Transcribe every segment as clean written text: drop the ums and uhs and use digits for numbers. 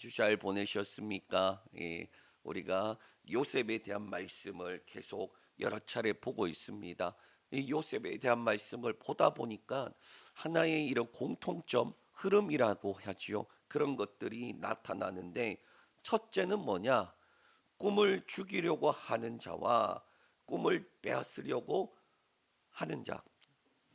한 주 잘 보내셨습니까? 예, 우리가 요셉에 대한 말씀을 계속 여러 차례 보고 있습니다. 이 요셉에 대한 말씀을 보다 보니까 하나의 이런 공통점, 흐름이라고 하지요. 그런 것들이 나타나는데 첫째는 뭐냐? 꿈을 죽이려고 하는 자와 꿈을 빼앗으려고 하는 자.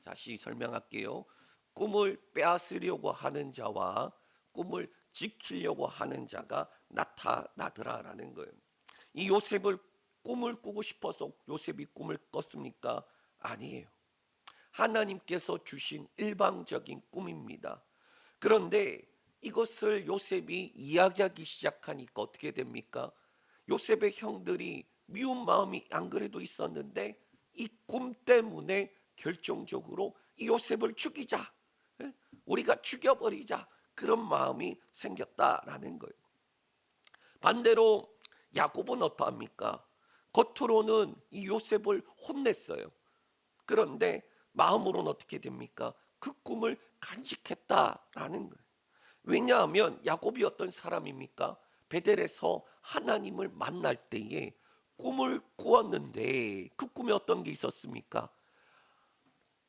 다시 설명할게요. 꿈을 빼앗으려고 하는 자와 꿈을 지키려고 하는 자가 나타나더라라는 거예요. 이 요셉을 꿈을 꾸고 싶어서 요셉이 꿈을 꿨습니까? 아니에요. 하나님께서 주신 일방적인 꿈입니다. 그런데 이것을 요셉이 이야기하기 시작하니까 어떻게 됩니까? 요셉의 형들이 미운 마음이 안 그래도 있었는데 이 꿈 때문에 결정적으로 이 요셉을 죽이자, 우리가 죽여버리자, 그런 마음이 생겼다라는 거예요. 반대로 야곱은 어떠합니까? 겉으로는 이 요셉을 혼냈어요. 그런데 마음으로는 어떻게 됩니까? 그 꿈을 간직했다라는 거예요. 왜냐하면 야곱이 어떤 사람입니까? 베델에서 하나님을 만날 때에 꿈을 꾸었는데 그 꿈에 어떤 게 있었습니까?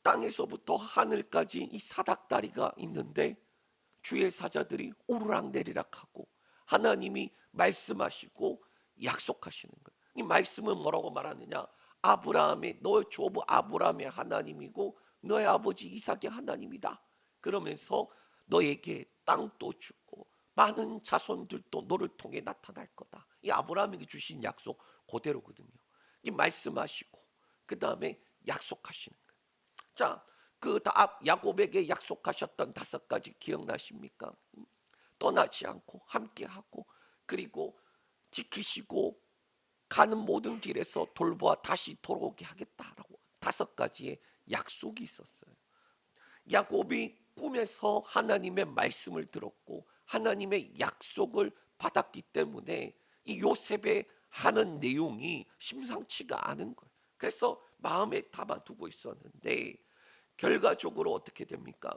땅에서부터 하늘까지 이 사닥다리가 있는데 주의 사자들이 오르락내리락 하고 하나님이 말씀하시고 약속하시는 거예요. 이 말씀은 뭐라고 말하느냐? 아브라함의, 너의 조부 아브라함의 하나님이고 너의 아버지 이삭의 하나님이다. 그러면서 너에게 땅도 주고 많은 자손들도 너를 통해 나타날 거다. 이 아브라함에게 주신 약속 그대로거든요. 이 말씀하시고 그 다음에 약속하시는 거예요. 자, 그 야곱에게 약속하셨던 5가지 기억나십니까? 떠나지 않고 함께하고 그리고 지키시고 가는 모든 길에서 돌보아 다시 돌아오게 하겠다라고 5가지의 약속이 있었어요. 야곱이 꿈에서 하나님의 말씀을 들었고 하나님의 약속을 받았기 때문에 이 요셉의 하는 내용이 심상치가 않은 거예요. 그래서 마음에 담아두고 있었는데 결과적으로 어떻게 됩니까?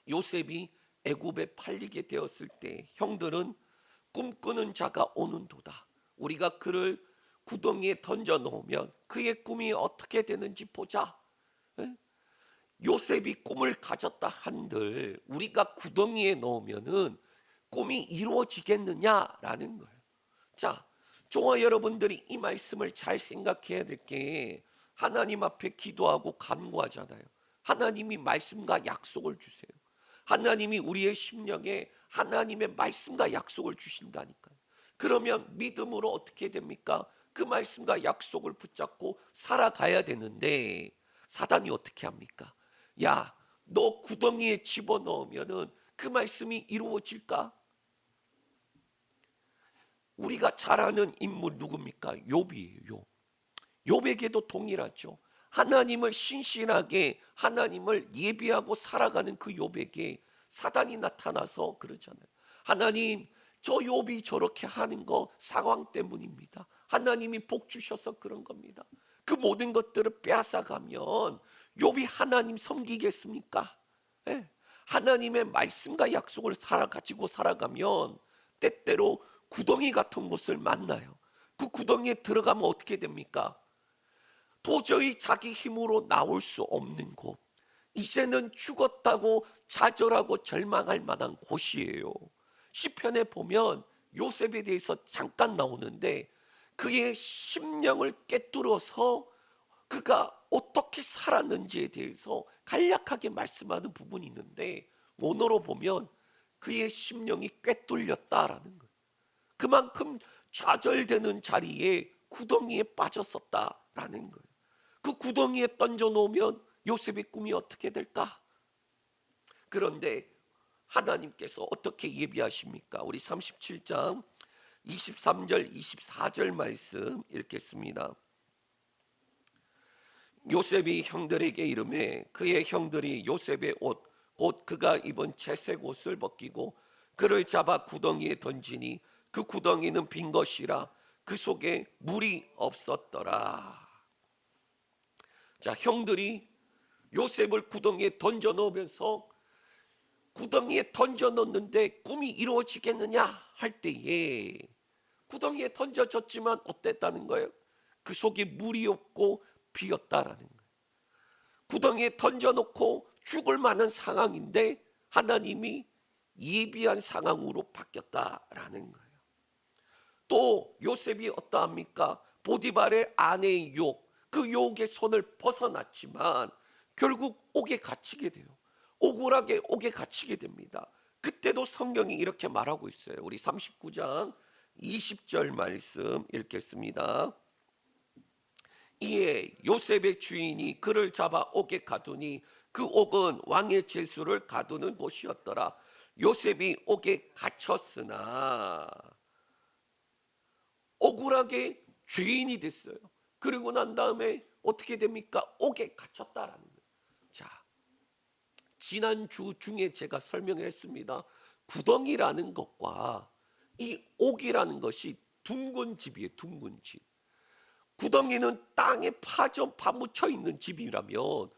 요셉이 애굽에 팔리게 되었을 때 형들은 꿈꾸는 자가 오는도다. 우리가 그를 구덩이에 던져 놓으면 그의 꿈이 어떻게 되는지 보자. 요셉이 꿈을 가졌다 한들 우리가 구덩이에 넣으면은 꿈이 이루어지겠느냐라는 거예요. 자, 저와 여러분들이 이 말씀을 잘 생각해야 될 게 하나님 앞에 기도하고 간구하잖아요. 하나님이 말씀과 약속을 주세요. 하나님이 우리의 심령에 하나님의 말씀과 약속을 주신다니까요. 그러면 믿음으로 어떻게 됩니까? 그 말씀과 약속을 붙잡고 살아가야 되는데 사단이 어떻게 합니까? 야, 너 구덩이에 집어넣으면은 그 말씀이 이루어질까? 우리가 잘 아는 인물 누굽니까? 욥이에요. 욥에게도 동일하죠. 하나님을 신실하게 하나님을 예비하고 살아가는 그 욥에게 사단이 나타나서 그러잖아요. 하나님, 저 욥이 저렇게 하는 거 상황 때문입니다. 하나님이 복 주셔서 그런 겁니다. 그 모든 것들을 빼앗아가면 욥이 하나님 섬기겠습니까? 예. 하나님의 말씀과 약속을 가지고 살아가면 때때로 구덩이 같은 곳을 만나요. 그 구덩이에 들어가면 어떻게 됩니까? 도저히 자기 힘으로 나올 수 없는 곳, 이제는 죽었다고 좌절하고 절망할 만한 곳이에요. 시편에 보면 요셉에 대해서 잠깐 나오는데 그의 심령을 꿰뚫어서 그가 어떻게 살았는지에 대해서 간략하게 말씀하는 부분이 있는데 원어로 보면 그의 심령이 꿰뚫렸다라는 거예요. 그만큼 좌절되는 자리에 구덩이에 빠졌었다라는 거예요. 그 구덩이에 던져 놓으면 요셉의 꿈이 어떻게 될까? 그런데 하나님께서 어떻게 예비하십니까? 우리 37장 23절 24절 말씀 읽겠습니다. 요셉이 형들에게 이르매 그의 형들이 요셉의 옷 곧 그가 입은 채색 옷을 벗기고 그를 잡아 구덩이에 던지니 그 구덩이는 빈 것이라 그 속에 물이 없었더라. 자, 형들이 요셉을 구덩이에 던져 넣으면서 구덩이에 던져 놓는데 꿈이 이루어지겠느냐 할 때에 구덩이에 던져졌지만 어땠다는 거예요? 그 속에 물이 없고 비었다라는 거예요. 구덩이에 던져놓고 죽을 만한 상황인데 하나님이 예비한 상황으로 바뀌었다라는 거예요. 또 요셉이 어떠합니까? 보디발의 아내의 유혹, 그 유혹의 손을 벗어났지만 결국 옥에 갇히게 돼요. 억울하게 옥에 갇히게 됩니다. 그때도 성경이 이렇게 말하고 있어요. 우리 39장 20절 말씀 읽겠습니다. 이에 요셉의 주인이 그를 잡아 옥에 가두니 그 옥은 왕의 제수를 가두는 곳이었더라. 요셉이 옥에 갇혔으나 억울하게 죄인이 됐어요. 그리고 난 다음에 어떻게 됩니까? 옥에 갇혔다라는 거예요. 자, 지난주 중에 제가 설명했습니다. 구덩이라는 것과 이 옥이라는 것이 둥근 집이에요. 둥근 집. 구덩이는 땅에 파묻혀 있는 집이라면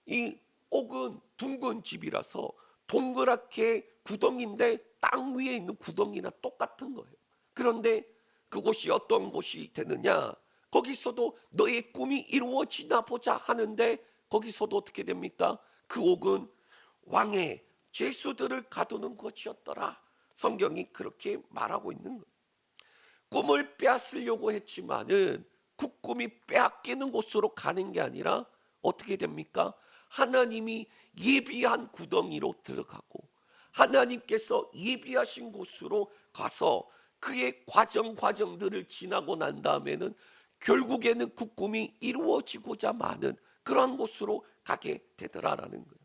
이 옥은 둥근 집이라서 동그랗게 구덩이인데 땅 위에 있는 구덩이나 똑같은 거예요. 그런데 그곳이 어떤 곳이 되느냐? 거기서도 너의 꿈이 이루어지나 보자 하는데 거기서도 어떻게 됩니까? 그 옥은 왕의 죄수들을 가두는 곳이었더라. 성경이 그렇게 말하고 있는 거예요. 꿈을 빼앗으려고 했지만은 그 꿈이 빼앗기는 곳으로 가는 게 아니라 어떻게 됩니까? 하나님이 예비한 구덩이로 들어가고 하나님께서 예비하신 곳으로 가서 그의 과정들을 지나고 난 다음에는 결국에는 그 꿈이 이루어지고자 많은 그런 곳으로 가게 되더라라는 거예요.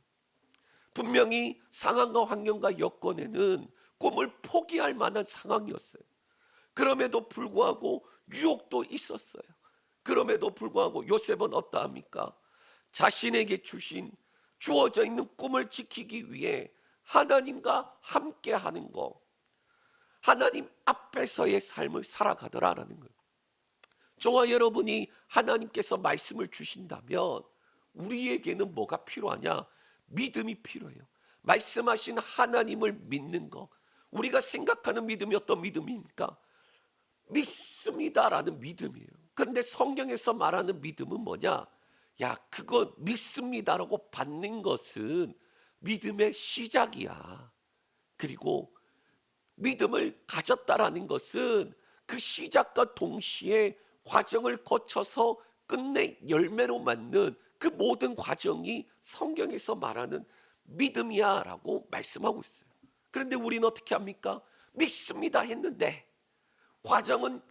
분명히 상황과 환경과 여건에는 꿈을 포기할 만한 상황이었어요. 그럼에도 불구하고 유혹도 있었어요. 그럼에도 불구하고 요셉은 어떠합니까? 자신에게 주어져 있는 꿈을 지키기 위해 하나님과 함께 하는 거, 하나님 앞에서의 삶을 살아가더라라는 거예요. 저와 여러분이 하나님께서 말씀을 주신다면 우리에게는 뭐가 필요하냐? 믿음이 필요해요. 말씀하신 하나님을 믿는 거. 우리가 생각하는 믿음이 어떤 믿음입니까? 믿습니다라는 믿음이에요. 그런데 성경에서 말하는 믿음은 뭐냐? 야, 그거 믿습니다라고 받는 것은 믿음의 시작이야. 그리고 믿음을 가졌다라는 것은 그 시작과 동시에 과정을 거쳐서 끝내 열매로 맞는 그 모든 과정이 성경에서 말하는 믿음이야 라고 말씀하고 있어요. 그런데 우리는 어떻게 합니까? 믿습니다 했는데 과정은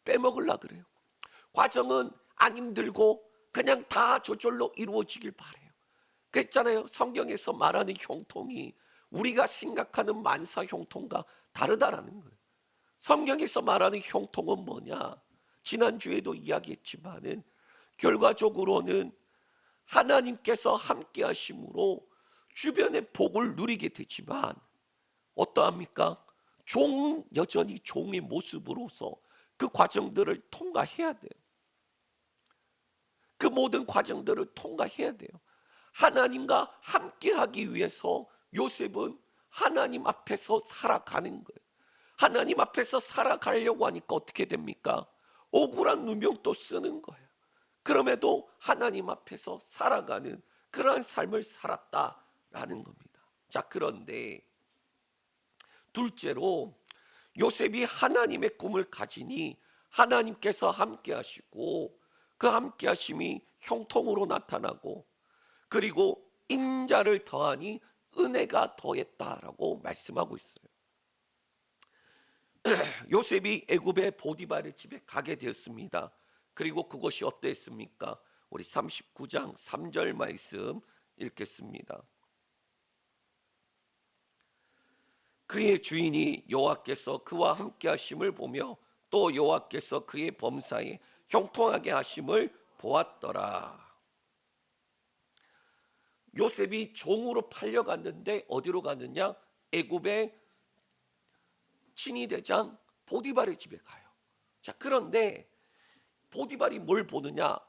빼먹으려고 그래요. 과정은 안 힘들고 그냥 다 저절로 이루어지길 바래요. 그랬잖아요. 성경에서 말하는 형통이 우리가 생각하는 만사 형통과 다르다라는 거예요. 성경에서 말하는 형통은 뭐냐? 지난주에도 이야기했지만은 결과적으로는 하나님께서 함께 하심으로 주변의 복을 누리게 되지만 어떠합니까? 여전히 종의 모습으로서 그 과정들을 통과해야 돼요. 그 모든 과정들을 통과해야 돼요. 하나님과 함께 하기 위해서 요셉은 하나님 앞에서 살아가는 거예요. 하나님 앞에서 살아가려고 하니까 어떻게 됩니까? 억울한 누명도 쓰는 거예요. 그럼에도 하나님 앞에서 살아가는 그러한 삶을 살았다라는 겁니다. 자, 그런데 둘째로 요셉이 하나님의 꿈을 가지니 하나님께서 함께 하시고 그 함께 하심이 형통으로 나타나고 그리고 인자를 더하니 은혜가 더했다라고 말씀하고 있어요. 요셉이 애굽의 보디발의 집에 가게 되었습니다. 그리고 그것이 어땠습니까? 우리 39장 3절 말씀 읽겠습니다. 그의 주인이 여호와께서 그와 함께 하심을 보며 또 여호와께서 그의 범사에 형통하게 하심을 보았더라. 요셉이 종으로 팔려갔는데 어디로 갔느냐? 애굽의 친위 대장 보디발의 집에 가요. 자, 그런데 보디발이 뭘 보느냐?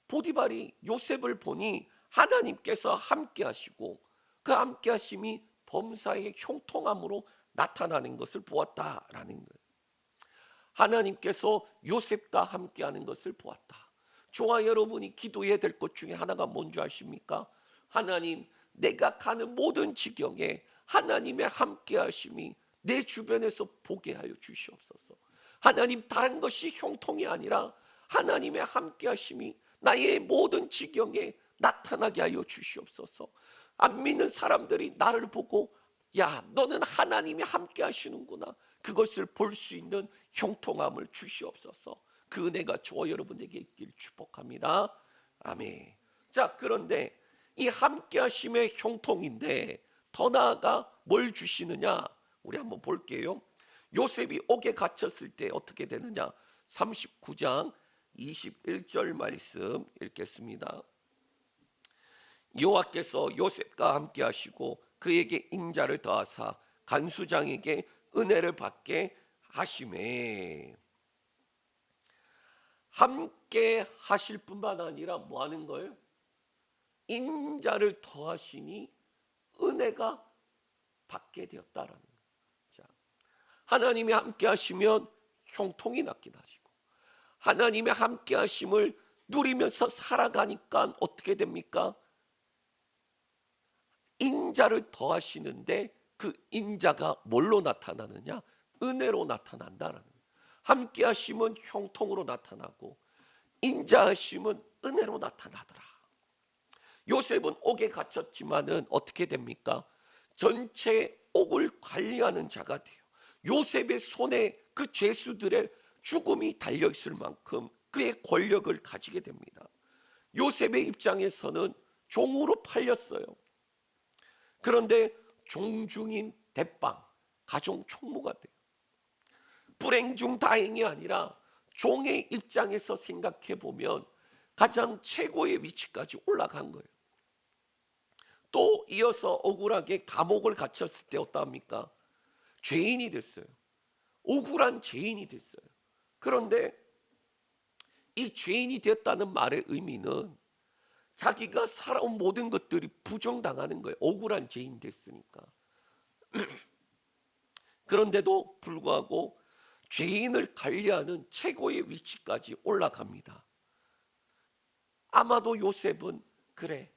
보디발이 요셉을 보니 하나님께서 함께 하시고 그 함께 하심이 범사의 형통함으로 나타나는 것을 보았다라는 거예요. 하나님께서 요셉과 함께하는 것을 보았다. 저와 여러분이 기도해야 될 것 중에 하나가 뭔지 아십니까? 하나님, 내가 가는 모든 지경에 하나님의 함께하심이 내 주변에서 보게 하여 주시옵소서. 하나님, 다른 것이 형통이 아니라 하나님의 함께하심이 나의 모든 지경에 나타나게 하여 주시옵소서. 안 믿는 사람들이 나를 보고 야, 너는 하나님이 함께 하시는구나, 그것을 볼 수 있는 형통함을 주시옵소서. 그 은혜가 저와 여러분에게 있길 축복합니다. 아멘. 자, 그런데 이 함께 하심의 형통인데 더 나아가 뭘 주시느냐, 우리 한번 볼게요. 요셉이 옥에 갇혔을 때 어떻게 되느냐, 39장 21절 말씀 읽겠습니다. 여호와께서 요셉과 함께 하시고 그에게 인자를 더하사 간수장에게 은혜를 받게 하심에, 함께 하실 뿐만 아니라 뭐 하는 거예요? 인자를 더하시니 은혜가 받게 되었다라는 거예요. 자, 하나님이 함께 하시면 형통이 낫게 하시고, 하나님의 함께 하심을 누리면서 살아가니까 어떻게 됩니까? 인자를 더하시는데 그 인자가 뭘로 나타나느냐? 은혜로 나타난다라는 거예요. 함께 하심은 형통으로 나타나고 인자하심은 은혜로 나타나더라. 요셉은 옥에 갇혔지만은 어떻게 됩니까? 전체 옥을 관리하는 자가 돼요. 요셉의 손에 그 죄수들의 죽음이 달려있을 만큼 그의 권력을 가지게 됩니다. 요셉의 입장에서는 종으로 팔렸어요. 그런데 종중인 대빵, 가종 총무가 돼요. 불행 중 다행이 아니라 종의 입장에서 생각해 보면 가장 최고의 위치까지 올라간 거예요. 또 이어서 억울하게 감옥을 갇혔을 때 어떠합니까? 죄인이 됐어요. 억울한 죄인이 됐어요. 그런데 이 죄인이 되었다는 말의 의미는 자기가 살아온 모든 것들이 부정당하는 거예요. 억울한 죄인 됐으니까. 그런데도 불구하고 죄인을 관리하는 최고의 위치까지 올라갑니다. 아마도 요셉은 그래,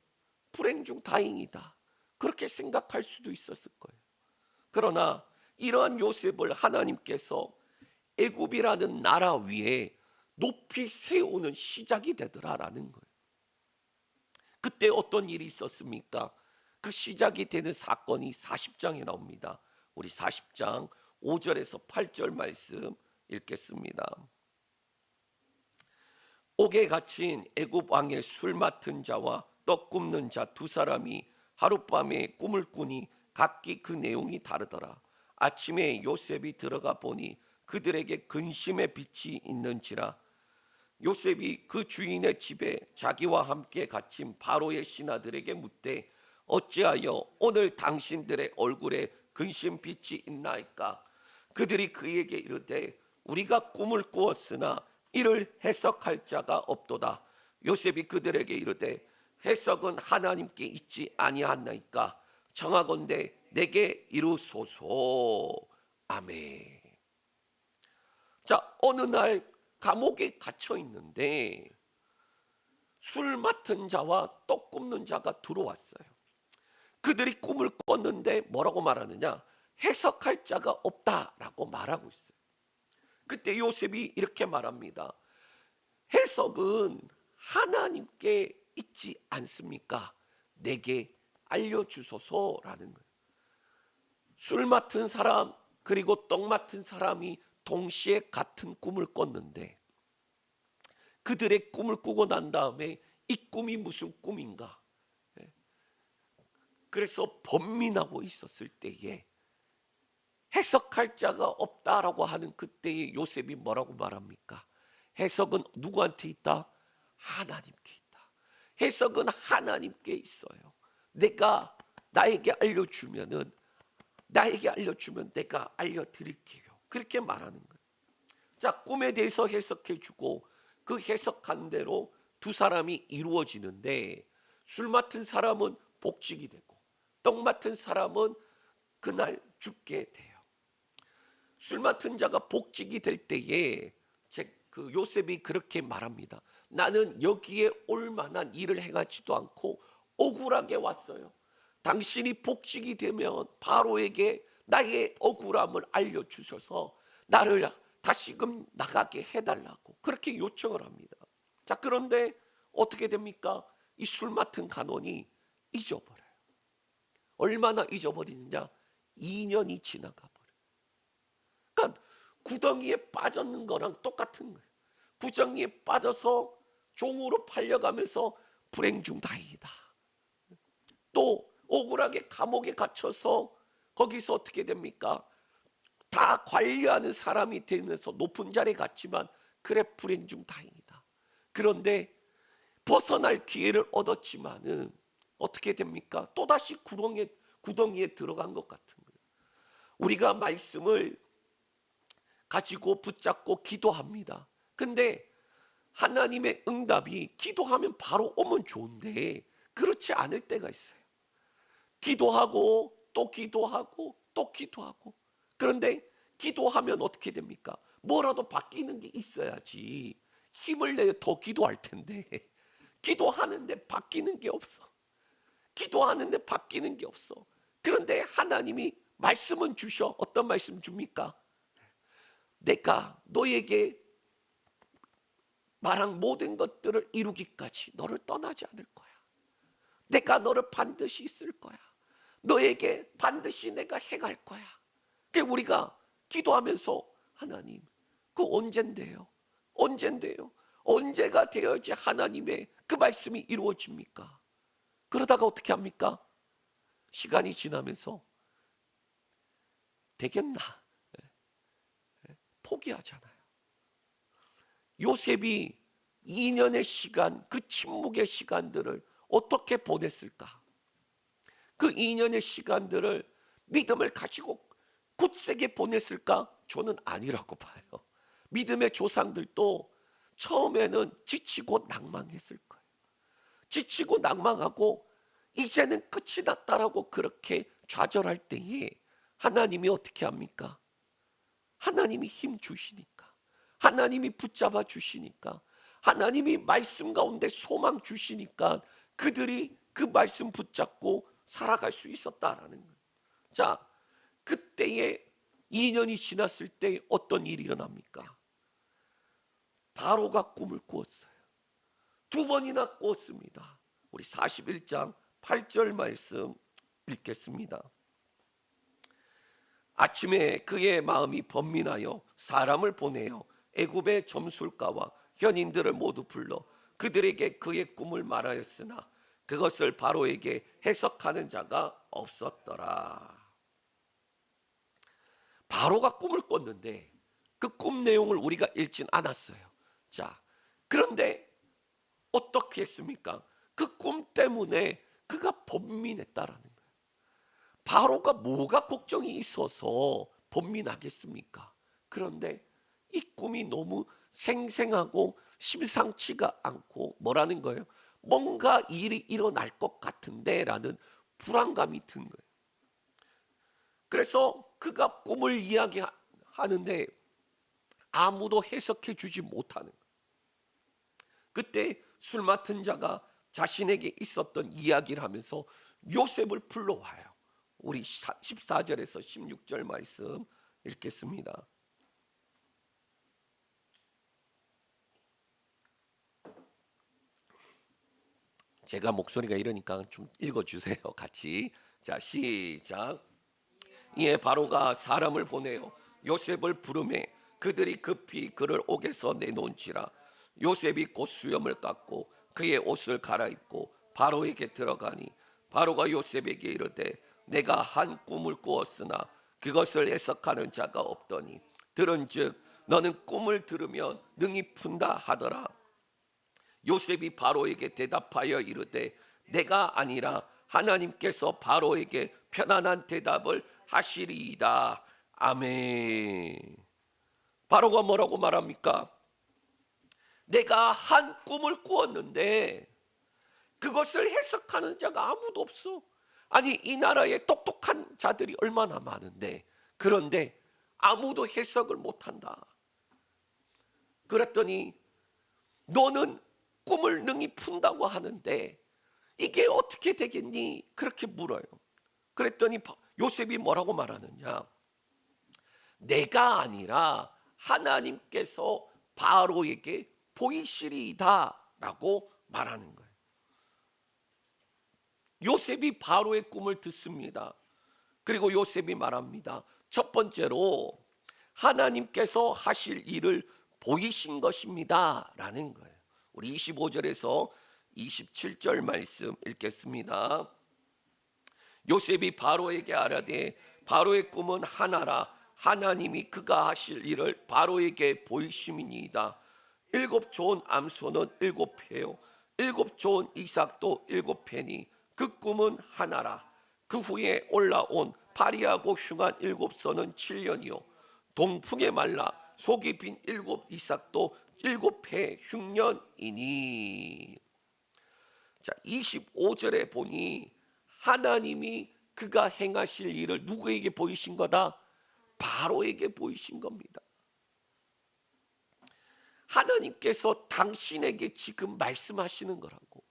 불행 중 다행이다, 그렇게 생각할 수도 있었을 거예요. 그러나 이러한 요셉을 하나님께서 애굽이라는 나라 위에 높이 세우는 시작이 되더라라는 거예요. 그때 어떤 일이 있었습니까? 그 시작이 되는 사건이 40장에 나옵니다. 우리 40장 5절에서 8절 말씀 읽겠습니다. 옥에 갇힌 애굽 왕의 술 맡은 자와 떡 굽는 자 두 사람이 하룻밤에 꿈을 꾸니 각기 그 내용이 다르더라. 아침에 요셉이 들어가 보니 그들에게 근심의 빛이 있는지라. 요셉이 그 주인의 집에 자기와 함께 갇힌 바로의 신하들에게 묻되 어찌하여 오늘 당신들의 얼굴에 근심빛이 있나이까? 그들이 그에게 이르되 우리가 꿈을 꾸었으나 이를 해석할 자가 없도다. 요셉이 그들에게 이르되 해석은 하나님께 있지 아니하나이까? 청하건대 내게 이루소서. 아멘. 자, 어느 날 감옥에 갇혀 있는데 술 맡은 자와 떡 굽는 자가 들어왔어요. 그들이 꿈을 꿨는데 뭐라고 말하느냐? 해석할 자가 없다라고 말하고 있어요. 그때 요셉이 이렇게 말합니다. 해석은 하나님께 있지 않습니까? 내게 알려주소서라는 거예요. 술 맡은 사람 그리고 떡 맡은 사람이 동시에 같은 꿈을 꿨는데 그들의 꿈을 꾸고 난 다음에 이 꿈이 무슨 꿈인가? 그래서 번민하고 있었을 때에 해석할 자가 없다라고 하는 그때의 요셉이 뭐라고 말합니까? 해석은 누구한테 있다? 하나님께 있다. 해석은 하나님께 있어요. 나에게 알려주면 내가 알려드릴게요. 그렇게 말하는 거예요. 자, 꿈에 대해서 해석해주고 그 해석한 대로 두 사람이 이루어지는데 술 맡은 사람은 복직이 되고 떡 맡은 사람은 그날 죽게 돼요. 술 맡은 자가 복직이 될 때에 그 요셉이 그렇게 말합니다. 나는 여기에 올 만한 일을 행하지도 않고 억울하게 왔어요. 당신이 복직이 되면 바로에게 나의 억울함을 알려주셔서 나를 다시금 나가게 해달라고 그렇게 요청을 합니다. 자, 그런데 어떻게 됩니까? 이 술 맡은 간원이 잊어버려요. 얼마나 잊어버리느냐? 2년이 지나가 버려요. 그러니까 구덩이에 빠졌는 거랑 똑같은 거예요. 구덩이에 빠져서 종으로 팔려가면서 불행 중 다행이다. 또 억울하게 감옥에 갇혀서 거기서 어떻게 됩니까? 다 관리하는 사람이 되면서 높은 자리에 갔지만 그래 불행 중 다행이다. 그런데 벗어날 기회를 얻었지만은 어떻게 됩니까? 또다시 구덩이에 들어간 것 같은 거예요. 우리가 말씀을 가지고 붙잡고 기도합니다. 근데 하나님의 응답이 기도하면 바로 오면 좋은데 그렇지 않을 때가 있어요. 기도하고 또 기도하고 또 기도하고, 그런데 기도하면 어떻게 됩니까? 뭐라도 바뀌는 게 있어야지 힘을 내어 더 기도할 텐데 기도하는데 바뀌는 게 없어. 기도하는데 바뀌는 게 없어. 그런데 하나님이 말씀은 주셔. 어떤 말씀 줍니까? 내가 너에게 말한 모든 것들을 이루기까지 너를 떠나지 않을 거야. 내가 너를 반드시 있을 거야. 너에게 반드시 내가 행할 거야. 그게 우리가 기도하면서 하나님, 그 언젠데요? 언젠데요? 언제가 되어야지 하나님의 그 말씀이 이루어집니까? 그러다가 어떻게 합니까? 시간이 지나면서 되겠나? 포기하잖아요. 요셉이 2년의 시간, 그 침묵의 시간들을 어떻게 보냈을까? 그 2년의 시간들을 믿음을 가지고 굳세게 보냈을까? 저는 아니라고 봐요. 믿음의 조상들도 처음에는 지치고 낭망했을 거예요. 지치고 낭망하고 이제는 끝이 났다라고 그렇게 좌절할 때에 하나님이 어떻게 합니까? 하나님이 힘 주시니까, 하나님이 붙잡아 주시니까, 하나님이 말씀 가운데 소망 주시니까 그들이 그 말씀 붙잡고 살아갈 수 있었다라는 거예요. 자, 그때에 2년이 지났을 때 어떤 일이 일어납니까? 바로가 꿈을 꾸었어요. 2번이나 꾸었습니다. 우리 41장 8절 말씀 읽겠습니다. 아침에 그의 마음이 번민하여 사람을 보내어 애굽의 점술가와 현인들을 모두 불러 그들에게 그의 꿈을 말하였으나 그것을 바로에게 해석하는 자가 없었더라. 바로가 꿈을 꿨는데 그 꿈 내용을 우리가 읽진 않았어요. 자, 그런데 어떻게 했습니까? 그 꿈 때문에 그가 번민했다라는 거예요. 바로가 뭐가 걱정이 있어서 번민하겠습니까? 그런데 이 꿈이 너무 생생하고 심상치가 않고 뭐라는 거예요? 뭔가 일이 일어날 것 같은데 라는 불안감이 든 거예요. 그래서 그가 꿈을 이야기하는데 아무도 해석해 주지 못하는 거예요. 그때 술 맡은 자가 자신에게 있었던 이야기를 하면서 요셉을 불러와요. 우리 14절에서 16절 말씀 읽겠습니다. 제가 목소리가 이러니까 좀 읽어주세요. 같이. 자, 시작. 이에 바로가 사람을 보내어 요셉을 부르매 그들이 급히 그를 옥에서 내놓은지라. 요셉이 곧 수염을 깎고 그의 옷을 갈아입고 바로에게 들어가니 바로가 요셉에게 이르되 내가 한 꿈을 꾸었으나 그것을 해석하는 자가 없더니 들은즉 너는 꿈을 들으면 능히 푼다 하더라. 요셉이 바로에게 대답하여 이르되 내가 아니라 하나님께서 바로에게 편안한 대답을 하시리이다. 아멘. 바로가 뭐라고 말합니까? 내가 한 꿈을 꾸었는데 그것을 해석하는 자가 아무도 없어. 아니 이 나라에 똑똑한 자들이 얼마나 많은데 그런데 아무도 해석을 못한다. 그랬더니 너는 꿈을 능히 푼다고 하는데 이게 어떻게 되겠니? 그렇게 물어요. 그랬더니 요셉이 뭐라고 말하느냐? 내가 아니라 하나님께서 바로에게 보이시리이다 라고 말하는 거예요. 요셉이 바로의 꿈을 듣습니다. 그리고 요셉이 말합니다. 첫 번째로 하나님께서 하실 일을 보이신 것입니다 라는 거예요. 우리 25절에서 27절 말씀 읽겠습니다. 요셉이 바로에게 아뢰되 바로의 꿈은 하나라. 하나님이 그가 하실 일을 바로에게 보이심이니이다. 7 좋은 암소는 7회요 7 좋은 이삭도 7회니 그 꿈은 하나라. 그 후에 올라온 파리하고 흉한 7선은 7년이요 동풍에 말라 속이 빈 7 이삭도 7회 흉년이니. 자, 25절에 보니 하나님이 그가 행하실 일을 누구에게 보이신 거다? 바로에게 보이신 겁니다. 하나님께서 당신에게 지금 말씀하시는 거라고.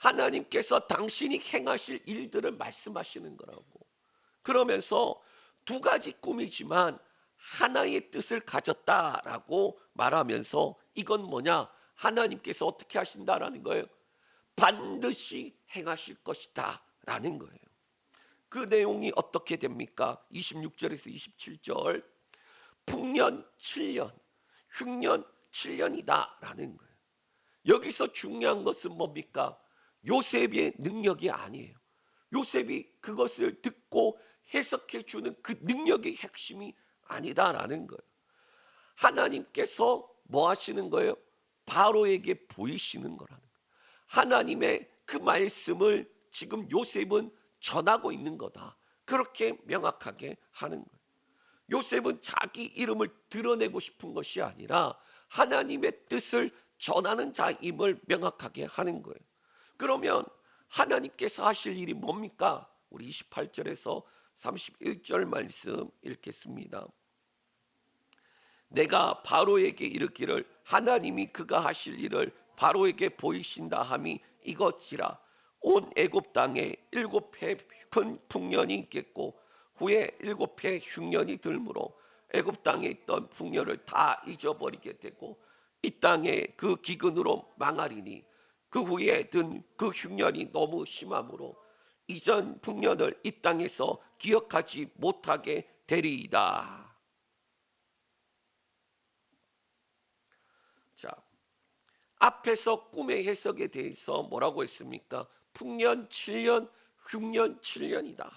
하나님께서 당신이 행하실 일들을 말씀하시는 거라고. 그러면서 두 가지 꿈이지만 하나의 뜻을 가졌다라고 말하면서 이건 뭐냐? 하나님께서 어떻게 하신다라는 거예요. 반드시 행하실 것이다 라는 거예요. 그 내용이 어떻게 됩니까? 26절에서 27절 풍년 7년 흉년 7년이다 라는 거예요. 여기서 중요한 것은 뭡니까? 요셉의 능력이 아니에요. 요셉이 그것을 듣고 해석해 주는 그 능력의 핵심이 아니다라는 거예요. 하나님께서 뭐 하시는 거예요? 바로에게 보이시는 거라는 거예요. 하나님의 그 말씀을 지금 요셉은 전하고 있는 거다. 그렇게 명확하게 하는 거예요. 요셉은 자기 이름을 드러내고 싶은 것이 아니라 하나님의 뜻을 전하는 자임을 명확하게 하는 거예요. 그러면 하나님께서 하실 일이 뭡니까? 우리 28절에서 31절 말씀 읽겠습니다. 내가 바로에게 이르기를 하나님이 그가 하실 일을 바로에게 보이신다 함이 이것이라. 온 애굽 땅에 7회 큰 풍년이 있겠고 후에 7회 흉년이 들므로 애굽 땅에 있던 풍년을 다 잊어버리게 되고 이 땅에 그 기근으로 망하리니 그 후에 든 그 흉년이 너무 심함으로 이전 풍년을 이 땅에서 기억하지 못하게 되리이다. 자, 앞에서 꿈의 해석에 대해서 뭐라고 했습니까? 풍년 7년, 흉년 7년이다.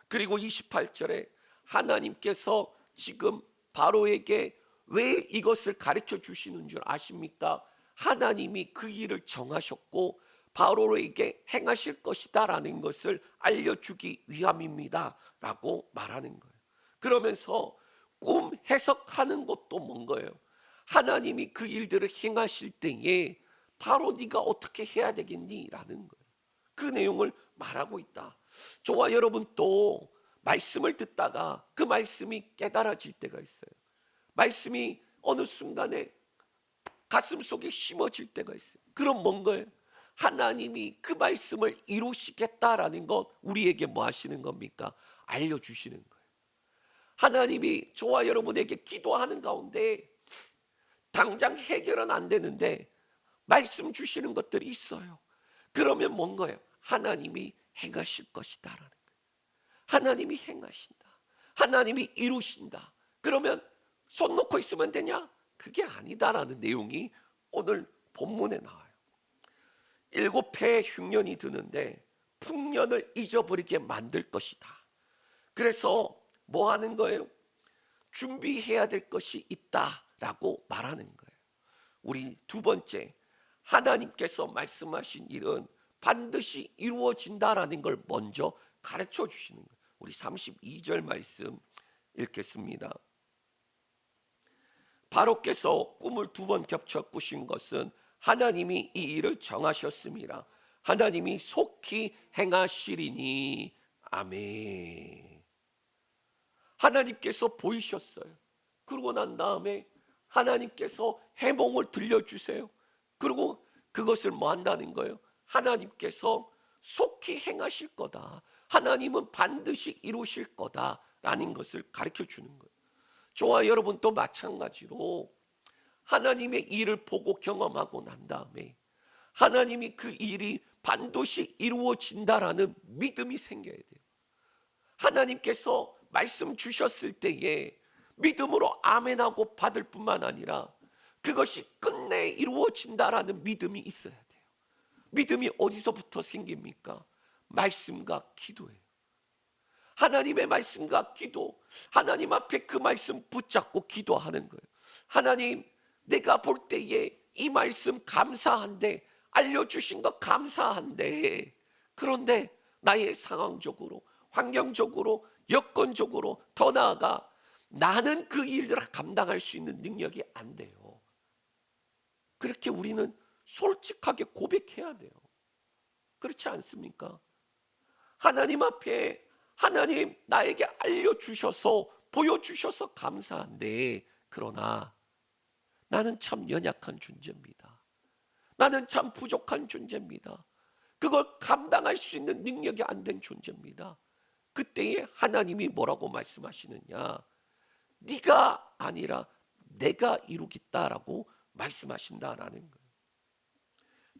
그리고 28절에 하나님께서 지금 바로에게 왜 이것을 가르쳐 주시는 줄 아십니까? 하나님이 그 일을 정하셨고 바로에게 행하실 것이다 라는 것을 알려주기 위함입니다 라고 말하는 거예요. 그러면서 꿈 해석하는 것도 뭔 거예요? 하나님이 그 일들을 행하실 때에 바로 네가 어떻게 해야 되겠니? 라는 거예요. 그 내용을 말하고 있다. 저와 여러분 또 말씀을 듣다가 그 말씀이 깨달아질 때가 있어요. 말씀이 어느 순간에 가슴 속에 심어질 때가 있어요. 그럼 뭔 거예요? 하나님이 그 말씀을 이루시겠다라는 것 우리에게 뭐 하시는 겁니까? 알려주시는 거예요. 하나님이 저와 여러분에게 기도하는 가운데 당장 해결은 안 되는데 말씀 주시는 것들이 있어요. 그러면 뭔 거예요? 하나님이 행하실 것이다라는 거예요. 하나님이 행하신다. 하나님이 이루신다. 그러면 손 놓고 있으면 되냐? 그게 아니다라는 내용이 오늘 본문에 나와요. 7회 흉년이 드는데 풍년을 잊어버리게 만들 것이다. 그래서 뭐 하는 거예요? 준비해야 될 것이 있다라고 말하는 거예요. 우리 두 번째, 하나님께서 말씀하신 일은 반드시 이루어진다라는 걸 먼저 가르쳐 주시는 거예요. 우리 32절 말씀 읽겠습니다. 바로께서 꿈을 2번 겹쳐 꾸신 것은 하나님이 이 일을 정하셨습니다. 하나님이 속히 행하시리니. 아멘. 하나님께서 보이셨어요. 그러고 난 다음에 하나님께서 해몽을 들려주세요. 그리고 그것을 뭐 한다는 거예요? 하나님께서 속히 행하실 거다. 하나님은 반드시 이루실 거다라는 것을 가르쳐 주는 거예요. 저와 여러분도 마찬가지로 하나님의 일을 보고 경험하고 난 다음에 하나님이 그 일이 반드시 이루어진다라는 믿음이 생겨야 돼요. 하나님께서 말씀 주셨을 때에 믿음으로 아멘하고 받을 뿐만 아니라 그것이 끝내 이루어진다라는 믿음이 있어야 돼요. 믿음이 어디서부터 생깁니까? 말씀과 기도예요. 하나님의 말씀과 기도, 하나님 앞에 그 말씀 붙잡고 기도하는 거예요. 하나님, 내가 볼 때에 이 말씀 감사한데, 알려주신 것 감사한데, 그런데 나의 상황적으로, 환경적으로, 여건적으로, 더 나아가 나는 그 일들을 감당할 수 있는 능력이 안 돼요. 그렇게 우리는 솔직하게 고백해야 돼요. 그렇지 않습니까? 하나님 앞에 하나님 나에게 알려주셔서 보여주셔서 감사한데, 그러나 나는 참 연약한 존재입니다. 나는 참 부족한 존재입니다. 그걸 감당할 수 있는 능력이 안 된 존재입니다. 그때에 하나님이 뭐라고 말씀하시느냐? 네가 아니라 내가 이루겠다라고 말씀하신다라는 거예요.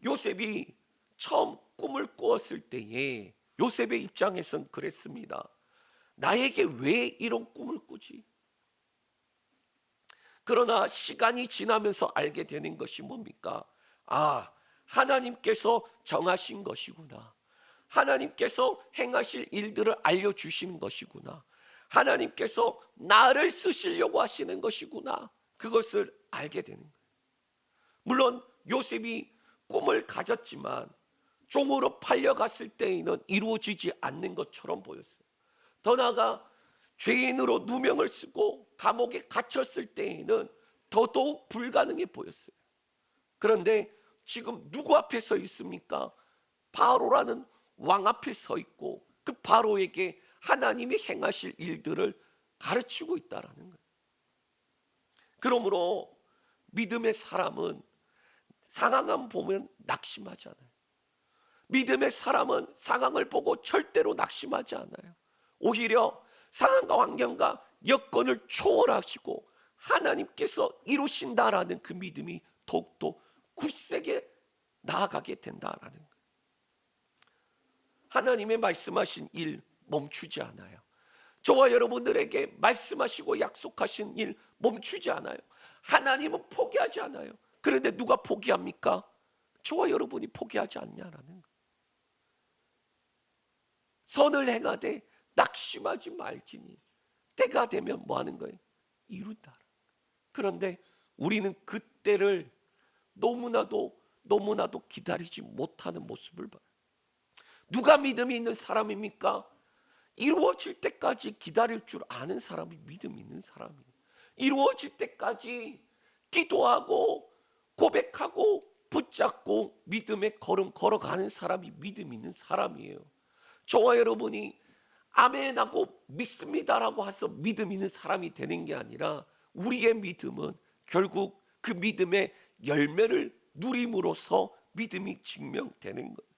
요셉이 처음 꿈을 꾸었을 때에 요셉의 입장에선 그랬습니다. 나에게 왜 이런 꿈을 꾸지? 그러나 시간이 지나면서 알게 되는 것이 뭡니까? 아, 하나님께서 정하신 것이구나. 하나님께서 행하실 일들을 알려주시는 것이구나. 하나님께서 나를 쓰시려고 하시는 것이구나. 그것을 알게 되는 거예요. 물론 요셉이 꿈을 가졌지만 종으로 팔려갔을 때에는 이루어지지 않는 것처럼 보였어요. 더 나아가 죄인으로 누명을 쓰고 감옥에 갇혔을 때에는 더더욱 불가능해 보였어요. 그런데 지금 누구 앞에 서 있습니까? 바로라는 왕 앞에 서 있고 그 바로에게 하나님이 행하실 일들을 가르치고 있다라는 거예요. 그러므로 믿음의 사람은 상황만 보면 낙심하지 않아요. 믿음의 사람은 상황을 보고 절대로 낙심하지 않아요. 오히려 상황과 환경과 여건을 초월하시고 하나님께서 이루신다라는 그 믿음이 더욱더 굳세게 나아가게 된다라는 거예요. 하나님의 말씀하신 일 멈추지 않아요. 저와 여러분들에게 말씀하시고 약속하신 일 멈추지 않아요. 하나님은 포기하지 않아요. 그런데 누가 포기합니까? 저와 여러분이 포기하지 않냐라는 거예요. 선을 행하되 낙심하지 말지니 때가 되면 뭐 하는 거예요? 이룬다. 그런데 우리는 그때를 너무나도 기다리지 못하는 모습을 봐요. 누가 믿음이 있는 사람입니까? 이루어질 때까지 기다릴 줄 아는 사람이 믿음이 있는 사람이에요. 이루어질 때까지 기도하고 고백하고 붙잡고 믿음의 걸음 걸어가는 사람이 믿음 있는 사람이에요. 저와 여러분이 아멘하고 믿습니다라고 해서 믿음 있는 사람이 되는 게 아니라 우리의 믿음은 결국 그 믿음의 열매를 누림으로써 믿음이 증명되는 거예요.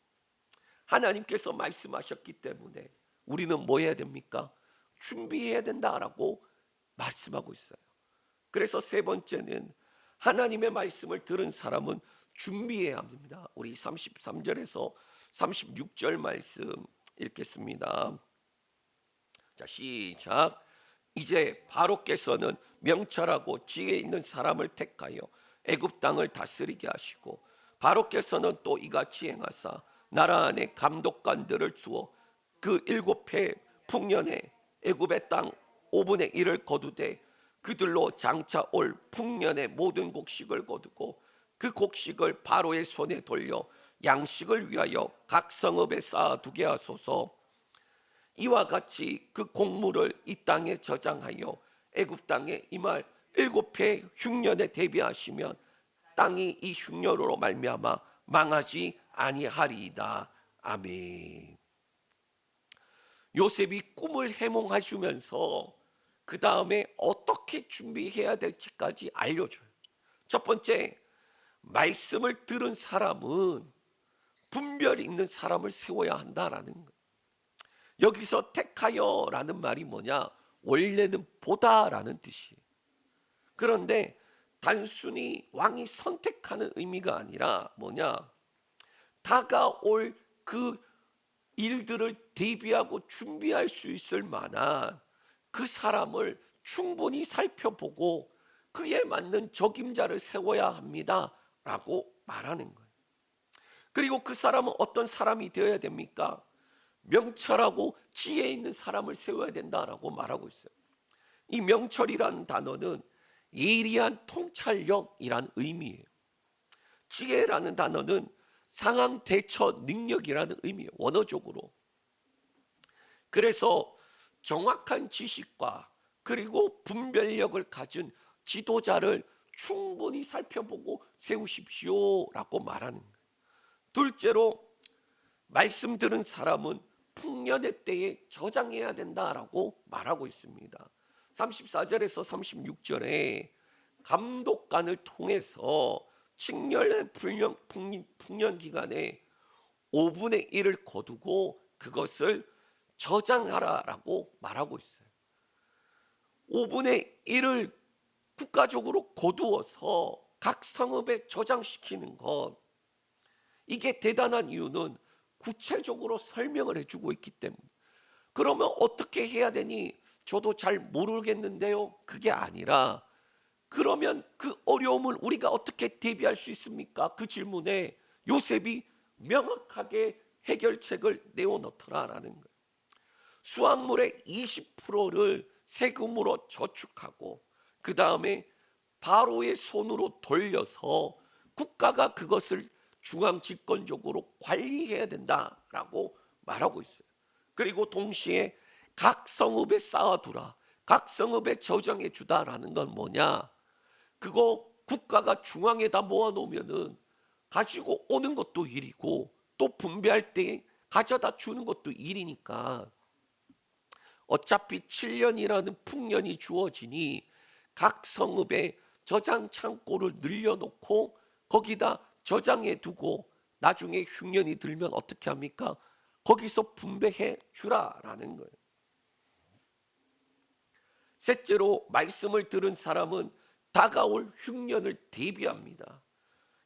하나님께서 말씀하셨기 때문에 우리는 뭐 해야 됩니까? 준비해야 된다라고 말씀하고 있어요. 그래서 세 번째는 하나님의 말씀을 들은 사람은 준비해야 합니다. 우리 33절에서 36절 말씀 읽겠습니다. 자, 시작. 이제 바로께서는 명철하고 지혜 있는 사람을 택하여 애굽 땅을 다스리게 하시고 바로께서는 또 이같이 행하사 나라 안에 감독관들을 두어 그 7해 풍년에 애굽의 땅 5분의 1을 거두되 그들로 장차 올 풍년의 모든 곡식을 거두고 그 곡식을 바로의 손에 돌려 양식을 위하여 각 성읍에 쌓아두게 하소서. 이와 같이 그 곡물을 이 땅에 저장하여 애굽 땅에 임할 7해 흉년에 대비하시면 땅이 이 흉년으로 말미암아 망하지 아니하리이다. 아멘. 요셉이 꿈을 해몽해주면서 그 다음에 어떻게 준비해야 될지까지 알려줘요. 첫 번째, 말씀을 들은 사람은 분별 있는 사람을 세워야 한다라는 거예요. 여기서 택하여라는 말이 뭐냐? 원래는 보다라는 뜻이에요. 그런데 단순히 왕이 선택하는 의미가 아니라 뭐냐? 다가올 그 일들을 대비하고 준비할 수 있을 만한 그 사람을 충분히 살펴보고 그에 맞는 적임자를 세워야 합니다 라고 말하는 거예요. 그리고 그 사람은 어떤 사람이 되어야 됩니까? 명철하고 지혜 있는 사람을 세워야 된다라고 말하고 있어요. 이 명철이라는 단어는 예리한 통찰력이란 의미예요. 지혜라는 단어는 상황 대처 능력이라는 의미예요. 원어적으로. 그래서 정확한 지식과 그리고 분별력을 가진 지도자를 충분히 살펴보고 세우십시오라고 말하는 거예요. 둘째로, 말씀 들은 사람은 풍년의 때에 저장해야 된다라고 말하고 있습니다. 34절에서 36절에 감독관을 통해서 칙렬의 풍년 기간에 5분의 1을 거두고 그것을 저장하라라고 말하고 있어요. 5분의 1을 국가적으로 거두어서 각 성읍에 저장시키는 것, 이게 대단한 이유는 구체적으로 설명을 해주고 있기 때문에. 그러면 어떻게 해야 되니? 저도 잘 모르겠는데요. 그게 아니라, 그러면 그 어려움을 우리가 어떻게 대비할 수 있습니까? 그 질문에 요셉이 명확하게 해결책을 내어놓더라라는 거예요. 수확물의 20%를 세금으로 저축하고 그 다음에 바로의 손으로 돌려서 국가가 그것을 중앙 집권적으로 관리해야 된다라고 말하고 있어요. 그리고 동시에 각 성읍에 쌓아두라, 각 성읍에 저장해 주다라는 건 뭐냐? 그거 국가가 중앙에다 모아놓으면은 가지고 오는 것도 일이고 또 분배할 때 가져다 주는 것도 일이니까 어차피 7년이라는 풍년이 주어지니 각 성읍에 저장 창고를 늘려놓고 거기다 저장해 두고 나중에 흉년이 들면 어떻게 합니까? 거기서 분배해 주라라는 거예요. 셋째로, 말씀을 들은 사람은 다가올 흉년을 대비합니다.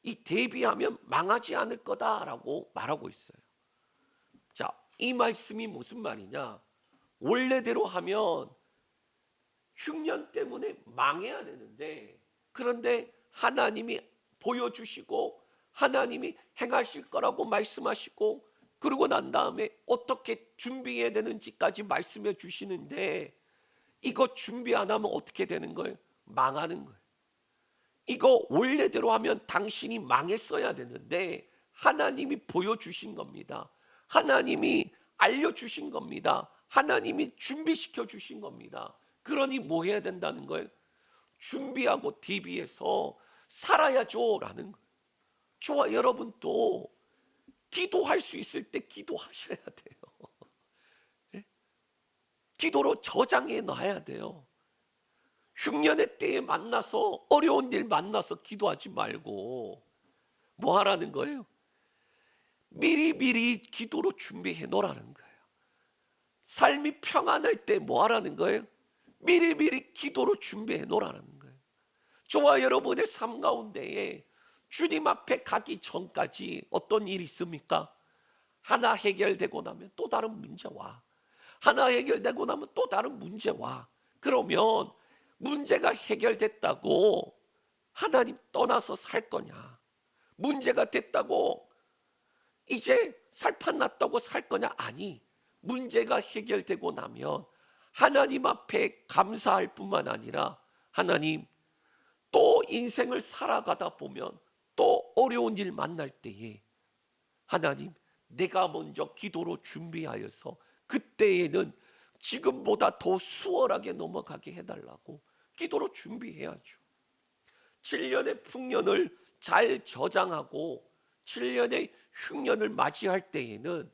이 대비하면 망하지 않을 거다라고 말하고 있어요. 자, 이 말씀이 무슨 말이냐? 원래대로 하면 흉년 때문에 망해야 되는데, 그런데 하나님이 보여주시고 하나님이 행하실 거라고 말씀하시고 그러고 난 다음에 어떻게 준비해야 되는지까지 말씀해 주시는데, 이거 준비 안 하면 어떻게 되는 거예요? 망하는 거예요. 이거 원래대로 하면 당신이 망했어야 되는데 하나님이 보여주신 겁니다. 하나님이 알려주신 겁니다. 하나님이 준비시켜 주신 겁니다. 그러니 뭐 해야 된다는 거예요? 준비하고 대비해서 살아야죠 라는 거예요. 저와 여러분도 기도할 수 있을 때 기도하셔야 돼요. 기도로 저장해 놔야 돼요. 흉년의 때에 만나서 어려운 일 만나서 기도하지 말고 뭐 하라는 거예요? 미리미리 기도로 준비해 놓으라는 거예요. 삶이 평안할 때 뭐 하라는 거예요? 미리미리 기도로 준비해 놓으라는 거예요. 저와 여러분의 삶 가운데에 주님 앞에 가기 전까지 어떤 일이 있습니까? 하나 해결되고 나면 또 다른 문제 와. 하나 해결되고 나면 또 다른 문제 와. 그러면 문제가 해결됐다고 하나님 떠나서 살 거냐? 문제가 됐다고 이제 살판 났다고 살 거냐? 아니, 문제가 해결되고 나면 하나님 앞에 감사할 뿐만 아니라, 하나님, 또 인생을 살아가다 보면 또 어려운 일 만날 때에 하나님, 내가 먼저 기도로 준비하여서 그때에는 지금보다 더 수월하게 넘어가게 해달라고 기도로 준비해야죠. 7년의 풍년을 잘 저장하고 7년의 흉년을 맞이할 때에는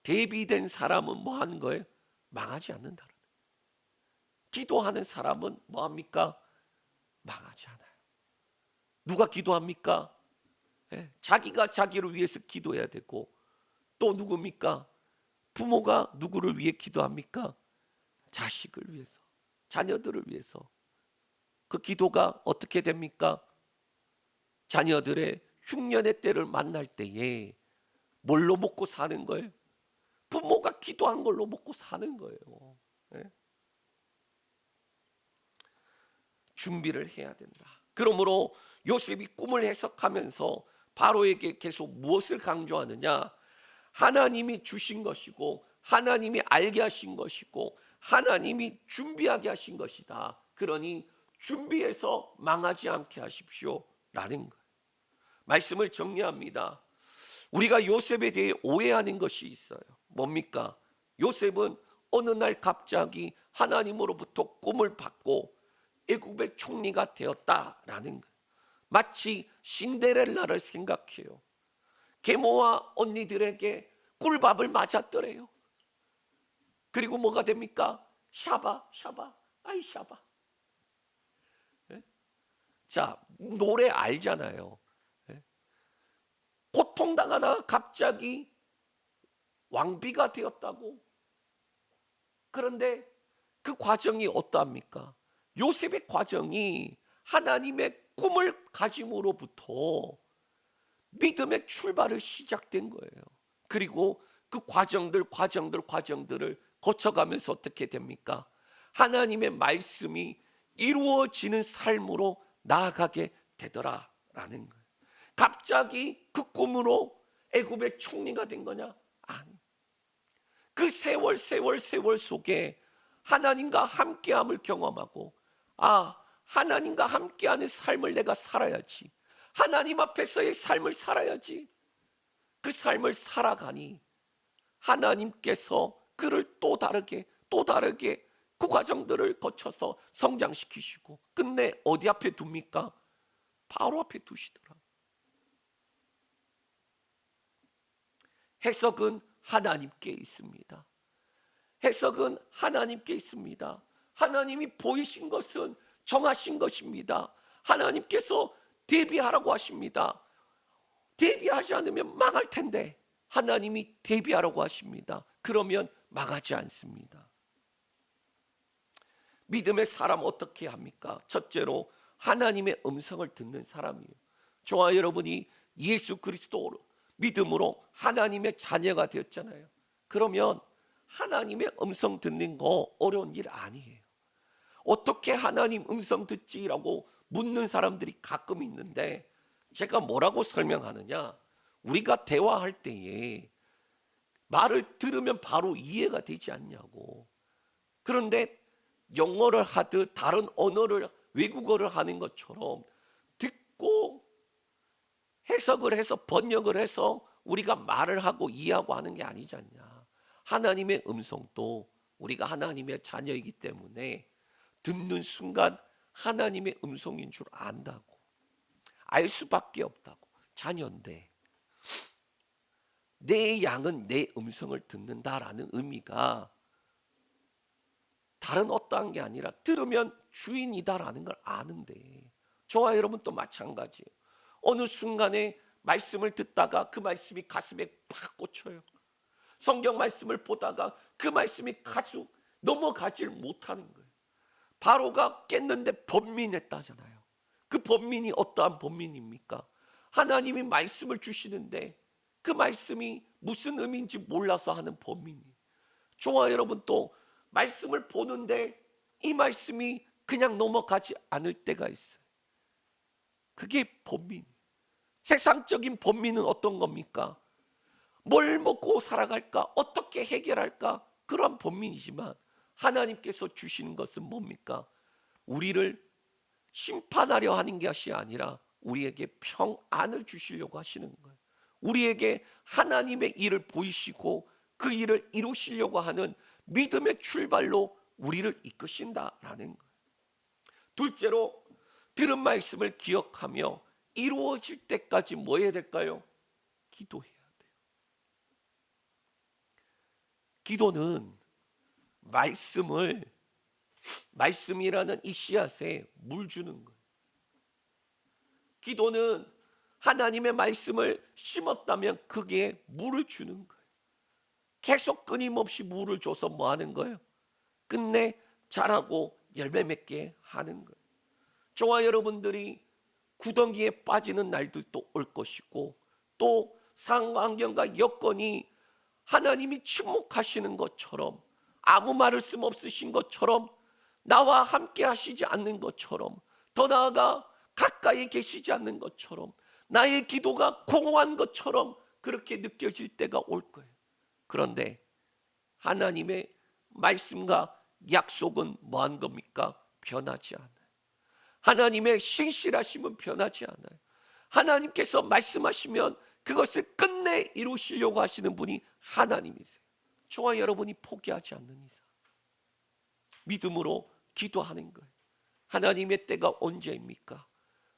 대비된 사람은 뭐 하는 거예요? 망하지 않는다는 거예요. 기도하는 사람은 뭐 합니까? 망하지 않아요. 누가 기도합니까? 예, 자기가 자기를 위해서 기도해야 되고, 또 누굽니까? 부모가 누구를 위해 기도합니까? 자식을 위해서, 자녀들을 위해서. 그 기도가 어떻게 됩니까? 자녀들의 흉년의 때를 만날 때에 뭘로 먹고 사는 거예요? 부모가 기도한 걸로 먹고 사는 거예요. 예? 준비를 해야 된다. 그러므로 요셉이 꿈을 해석하면서 바로에게 계속 무엇을 강조하느냐? 하나님이 주신 것이고, 하나님이 알게 하신 것이고, 하나님이 준비하게 하신 것이다. 그러니 준비해서 망하지 않게 하십시오 라는 거예요. 말씀을 정리합니다. 우리가 요셉에 대해 오해하는 것이 있어요. 뭡니까? 요셉은 어느 날 갑자기 하나님으로부터 꿈을 받고 애굽의 총리가 되었다라는 거예요. 마치 신데렐라를 생각해요. 계모와 언니들에게 꿀밥을 맞았더래요. 그리고 뭐가 됩니까? 샤바 샤바 아이 샤바. 예? 자, 노래 알잖아요. 예? 고통당하다가 갑자기 왕비가 되었다고. 그런데 그 과정이 어떠합니까? 요셉의 과정이 하나님의 꿈을 가짐으로부터 믿음의 출발을 시작된 거예요. 그리고 그 과정들을 거쳐가면서 어떻게 됩니까? 하나님의 말씀이 이루어지는 삶으로 나아가게 되더라라는 거예요. 갑자기 그 꿈으로 애굽의 총리가 된 거냐? 아니. 그 세월 속에 하나님과 함께함을 경험하고, 하나님과 함께하는 삶을 내가 살아야지, 하나님 앞에서의 삶을 살아야지. 그 삶을 살아가니 하나님께서 그를 또 다르게 그 과정들을 거쳐서 성장시키시고 끝내 어디 앞에 둡니까? 바로 앞에 두시더라. 해석은 하나님께 있습니다. 해석은 하나님께 있습니다. 하나님이 보이신 것은 정하신 것입니다. 하나님께서 대비하라고 하십니다. 대비하지 않으면 망할 텐데 하나님이 대비하라고 하십니다. 그러면 망하지 않습니다. 믿음의 사람 어떻게 합니까? 첫째로 하나님의 음성을 듣는 사람이에요. 저와 여러분이 예수 그리스도로 믿음으로 하나님의 자녀가 되었잖아요. 그러면 하나님의 음성 듣는 거 어려운 일 아니에요. 어떻게 하나님 음성 듣지라고 묻는 사람들이 가끔 있는데, 제가 뭐라고 설명하느냐? 우리가 대화할 때에 말을 들으면 바로 이해가 되지 않냐고. 그런데 영어를 하듯 다른 언어를, 외국어를 하는 것처럼 듣고 해석을 해서 번역을 해서 우리가 말을 하고 이해하고 하는 게 아니지 않냐. 하나님의 음성도 우리가 하나님의 자녀이기 때문에 듣는 순간 하나님의 음성인 줄 안다고. 알 수밖에 없다고. 자녀인데 내 양은 내 음성을 듣는다라는 의미가 다른 어떠한 게 아니라 들으면 주인이다라는 걸 아는데, 저와 여러분도 마찬가지예요. 어느 순간에 말씀을 듣다가 그 말씀이 가슴에 팍 꽂혀요. 성경 말씀을 보다가 그 말씀이 가수 넘어가질 못하는 거예요. 바로가 깼는데 번민했다잖아요. 그 번민이 어떠한 번민입니까? 하나님이 말씀을 주시는데 그 말씀이 무슨 의미인지 몰라서 하는 번민이에요. 저와 여러분 또 말씀을 보는데 이 말씀이 그냥 넘어가지 않을 때가 있어요. 그게 번민. 세상적인 번민은 어떤 겁니까? 뭘 먹고 살아갈까? 어떻게 해결할까? 그런 번민이지만 하나님께서 주시는 것은 뭡니까? 우리를 심판하려 하는 것이 아니라 우리에게 평안을 주시려고 하시는 거예요. 우리에게 하나님의 일을 보이시고 그 일을 이루시려고 하는 믿음의 출발로 우리를 이끄신다라는 거예요. 둘째로 들은 말씀을 기억하며 이루어질 때까지 뭐 해야 될까요? 기도해야 돼요. 기도는 말씀이라는 이 씨앗에 물 주는 거예요. 기도는 하나님의 말씀을 심었다면 그게 물을 주는 거예요. 계속 끊임없이 물을 줘서 뭐 하는 거예요? 끝내 자라고 열매 맺게 하는 거예요. 저와 여러분들이 구덩이에 빠지는 날들도 올 것이고, 또 상황경과 여건이 하나님이 침묵하시는 것처럼, 아무 말씀 없으신 것처럼, 나와 함께 하시지 않는 것처럼, 더 나아가 가까이 계시지 않는 것처럼, 나의 기도가 공허한 것처럼 그렇게 느껴질 때가 올 거예요. 그런데 하나님의 말씀과 약속은 뭐한 겁니까? 변하지 않아요. 하나님의 신실하심은 변하지 않아요. 하나님께서 말씀하시면 그것을 끝내 이루시려고 하시는 분이 하나님이세요. 저와 여러분이 포기하지 않는 이상 믿음으로 기도하는 거예요. 하나님의 때가 언제입니까?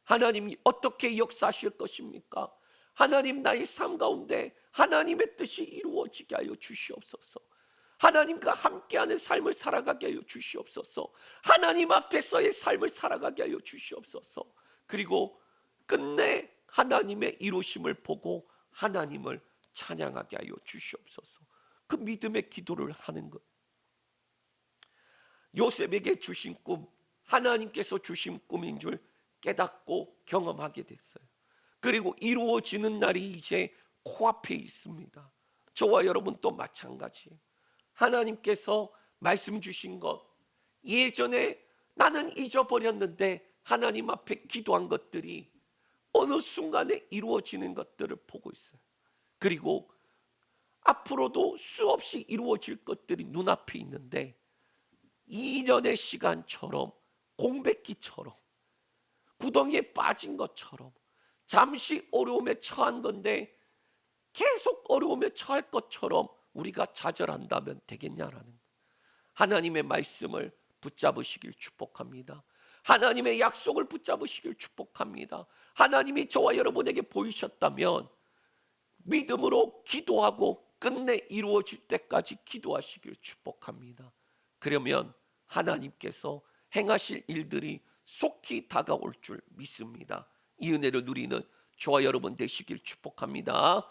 하나님이 어떻게 역사하실 것입니까? 하나님, 나의 삶 가운데 하나님의 뜻이 이루어지게 하여 주시옵소서. 하나님과 함께하는 삶을 살아가게 하여 주시옵소서. 하나님 앞에서의 삶을 살아가게 하여 주시옵소서. 그리고 끝내 하나님의 이루심을 보고 하나님을 찬양하게 하여 주시옵소서. 그 믿음의 기도를 하는 것. 요셉에게 주신 꿈, 하나님께서 주신 꿈인 줄 깨닫고 경험하게 됐어요. 그리고 이루어지는 날이 이제 코앞에 있습니다. 저와 여러분 또 마찬가지예요. 하나님께서 말씀 주신 것, 예전에 나는 잊어버렸는데 하나님 앞에 기도한 것들이 어느 순간에 이루어지는 것들을 보고 있어요. 그리고 앞으로도 수없이 이루어질 것들이 눈앞에 있는데 2년의 시간처럼, 공백기처럼, 구덩이에 빠진 것처럼, 잠시 어려움에 처한 건데 계속 어려움에 처할 것처럼 우리가 좌절한다면 되겠냐라는 거예요. 하나님의 말씀을 붙잡으시길 축복합니다. 하나님의 약속을 붙잡으시길 축복합니다. 하나님이 저와 여러분에게 보이셨다면 믿음으로 기도하고 끝내 이루어질 때까지 기도하시길 축복합니다. 그러면 하나님께서 행하실 일들이 속히 다가올 줄 믿습니다. 이 은혜를 누리는 저와 여러분 되시길 축복합니다.